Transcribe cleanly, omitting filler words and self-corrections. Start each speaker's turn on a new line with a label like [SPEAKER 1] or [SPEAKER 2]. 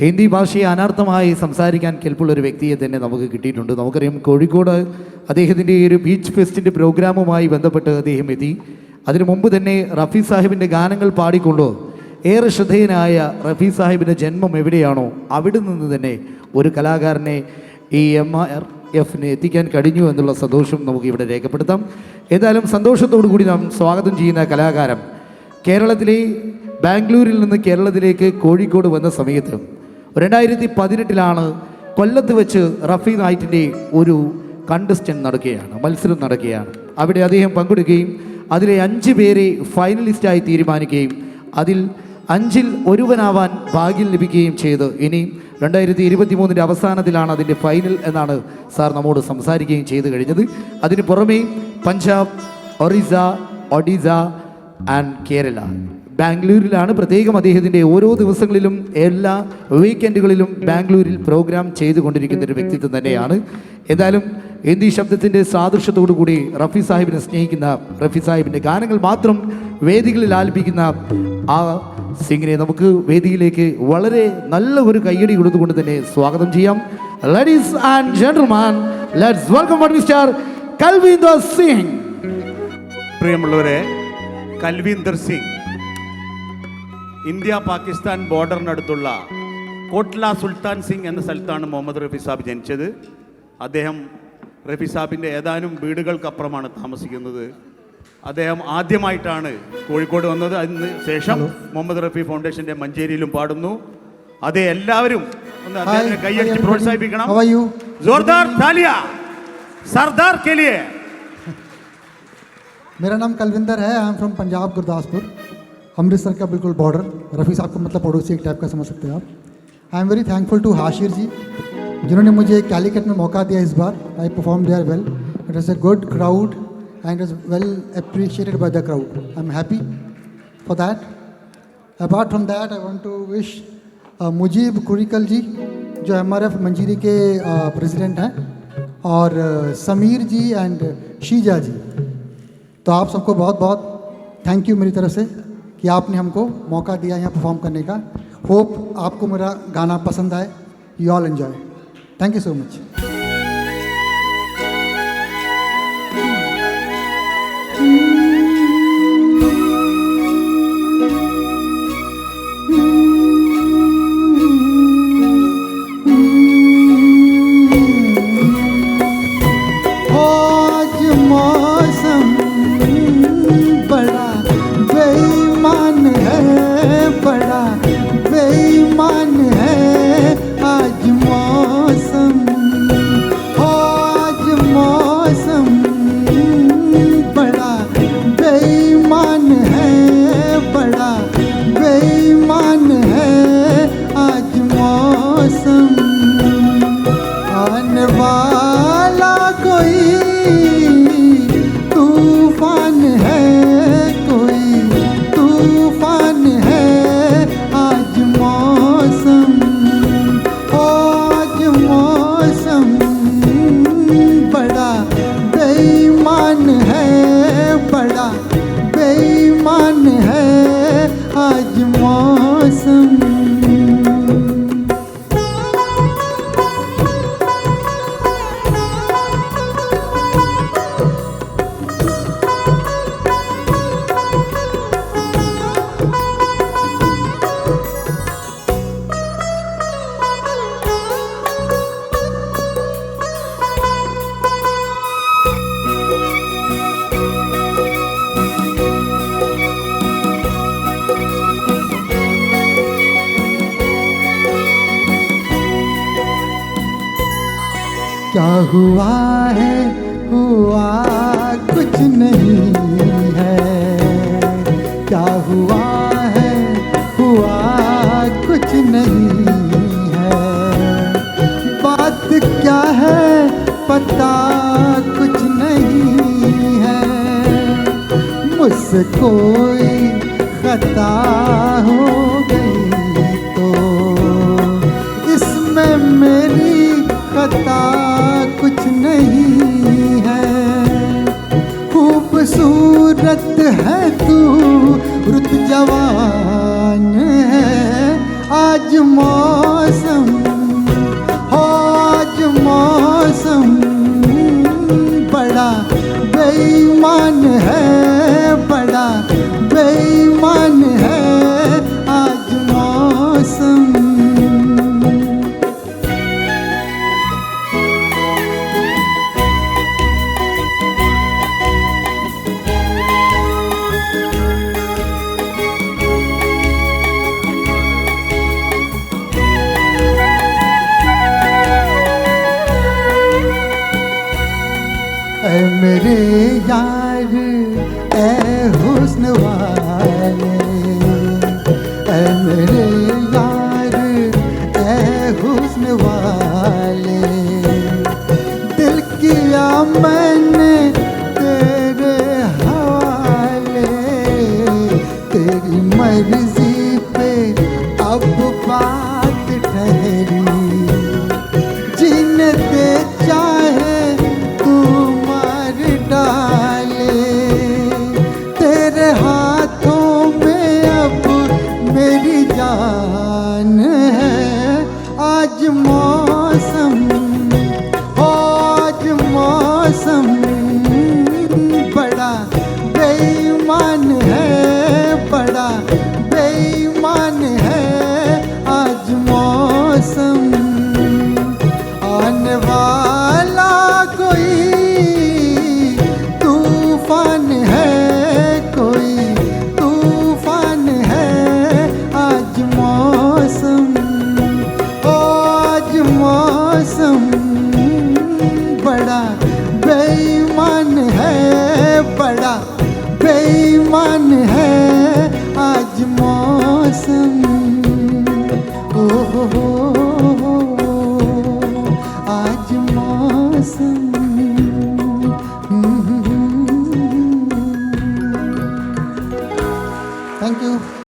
[SPEAKER 1] ഹിന്ദി ഭാഷയെ അനർത്ഥമായി സംസാരിക്കാൻ കെൽപ്പുള്ള ഒരു വ്യക്തിയെ തന്നെ നമുക്ക് കിട്ടിയിട്ടുണ്ട്. നമുക്കറിയാം കോഴിക്കോട് അദ്ദേഹത്തിൻ്റെ ഈ ഒരു ബീച്ച് ഫെസ്റ്റിൻ്റെ പ്രോഗ്രാമുമായി ബന്ധപ്പെട്ട് അദ്ദേഹം എത്തി. അതിനു മുമ്പ് തന്നെ റഫി സാഹിബിൻ്റെ ഗാനങ്ങൾ പാടിക്കൊണ്ടോ ഏറെ ശ്രദ്ധേയനായ റഫി സാഹിബിൻ്റെ ജന്മം എവിടെയാണോ അവിടെ നിന്ന് തന്നെ ഒരു കലാകാരനെ ഈ MRFന് എത്തിക്കാൻ കഴിഞ്ഞു എന്നുള്ള സന്തോഷം നമുക്ക് ഇവിടെ രേഖപ്പെടുത്താം. ഏതായാലും സന്തോഷത്തോടു കൂടി നാം സ്വാഗതം ചെയ്യുന്ന കലാകാരൻ കേരളത്തിലെ ബാംഗ്ലൂരിൽ നിന്ന് കേരളത്തിലേക്ക് കോഴിക്കോട് വന്ന സമയത്ത് 2018 കൊല്ലത്ത് വെച്ച് റഫി നൈറ്റിൻ്റെ ഒരു കണ്ടസ്റ്റൻറ്റ് നടക്കുകയാണ്, മത്സരം നടക്കുകയാണ്. അവിടെ അദ്ദേഹം പങ്കെടുക്കുകയും അതിലെ 5 പേരെ ഫൈനലിസ്റ്റായി തീരുമാനിക്കുകയും അതിൽ 5-ൽ ഒരുവനാവാൻ ഭാഗ്യം ലഭിക്കുകയും ചെയ്ത് ഇനി 2023 അവസാനത്തിലാണ് അതിൻ്റെ ഫൈനൽ എന്നാണ് സാർ നമ്മോട് സംസാരിക്കുകയും ചെയ്തു കഴിഞ്ഞത്. അതിന് പുറമെ പഞ്ചാബ്, ഒഡീസ ആൻഡ് കേരള, ബാംഗ്ലൂരിലാണ് പ്രത്യേകം അദ്ദേഹത്തിൻ്റെ ഓരോ ദിവസങ്ങളിലും എല്ലാ വീക്കെൻഡുകളിലും ബാംഗ്ലൂരിൽ പ്രോഗ്രാം ചെയ്തുകൊണ്ടിരിക്കുന്ന ഒരു വ്യക്തിത്വം തന്നെയാണ്. എന്തായാലും ഹിന്ദി ശബ്ദത്തിൻ്റെ സാദൃശ്യത്തോടു കൂടി റഫി സാഹിബിനെ സ്നേഹിക്കുന്ന, റഫി സാഹിബിൻ്റെ ഗാനങ്ങൾ മാത്രം വേദികളിൽ ആലപിക്കുന്ന ആ സിംഗിനെ നമുക്ക് വേദിയിലേക്ക് വളരെ നല്ല ഒരു കയ്യടി കൊടുത്തുകൊണ്ട് തന്നെ സ്വാഗതം ചെയ്യാം. Ladies and gentleman, let's welcome mister Kalvinder Singh.
[SPEAKER 2] പ്രിയമുള്ളവരെ, കൽവീന്ദർ സിംഗ് ഇന്ത്യ പാകിസ്ഥാൻ ബോർഡറിനടുത്തുള്ള കോട്ട്ല സുൽത്താൻ സിംഗ് എന്ന സ്ഥലത്താണ് മുഹമ്മദ് റഫി സാബ് ജനിച്ചത്. അദ്ദേഹം റഫി സാബിൻ്റെ ഏതാനും വീടുകൾക്കപ്പുറമാണ് താമസിക്കുന്നത്. അദ്ദേഹം ആദ്യമായിട്ടാണ് കോഴിക്കോട് വന്നത്. അതിന് ശേഷം മുഹമ്മദ് റഫി ഫൗണ്ടേഷൻ്റെ മഞ്ചേരിയിലും പാടുന്നു. അതേ, എല്ലാവരും ഒന്ന് അദ്ദേഹത്തിനെ കൈയടിച്ച് പ്രോത്സാഹിപ്പിക്കണം. ജോർദാർ താലിയ सरदार के लिए.
[SPEAKER 3] मेरा नाम कलविंदर है. I am from Punjab, Gurdaspur, Amritsar का बिल्कुल बॉर्डर. रफ़ी साहब को मतलब पड़ोसी एक टाइप का समझ सकते हैं आप. I am very thankful to Hashir ji जिन्होंने मुझे कैलिकट में मौका दिया इस बार. I perform there well. It was a good crowd and it was well appreciated by the crowd. I am happy for that. Apart from that I want to wish Mujeeb Kurikkal ji जो MRF Manjeri के president हैं, और Sameer ji and Sheeja ji. तो आप सबको बहुत बहुत thank you मेरी तरफ से कि आपने हमको मौका दिया यहाँ परफॉर्म करने का. होप आपको मेरा गाना पसंद आए. You all enjoy. Thank you so much. क्या हुआ है, हुआ कुछ नहीं है. क्या हुआ है, हुआ कुछ नहीं है. बात क्या है पता कुछ नहीं है. मुझसे कोई खता हो गई तो इसमें मेरी खता कुछ नहीं है. खूबसूरत है तू, रुत जवान है. आज मौसम ऐ मेरे यार ऐ हुस्न वाले, ऐ मेरे यार ऐ हुस्न वाले, दिल किया मैंने तेरे हवाले, तेरी मर्जी पे अब बात ठहरी, जीने दे चाहे तू मार डाले, तेरे हाथों में अब मेरी जान है। आज मौसम आज मौसम बड़ा बेईमान है, बड़ा बेईमान है आज मौसम, आने वाला कोई तूफान है, कोई तूफान है आज मौसम, आज मौसम बड़ा बेईमान है, बड़ा बेईमान है आज मौसम, ओ हो आज मौसम। Thank you.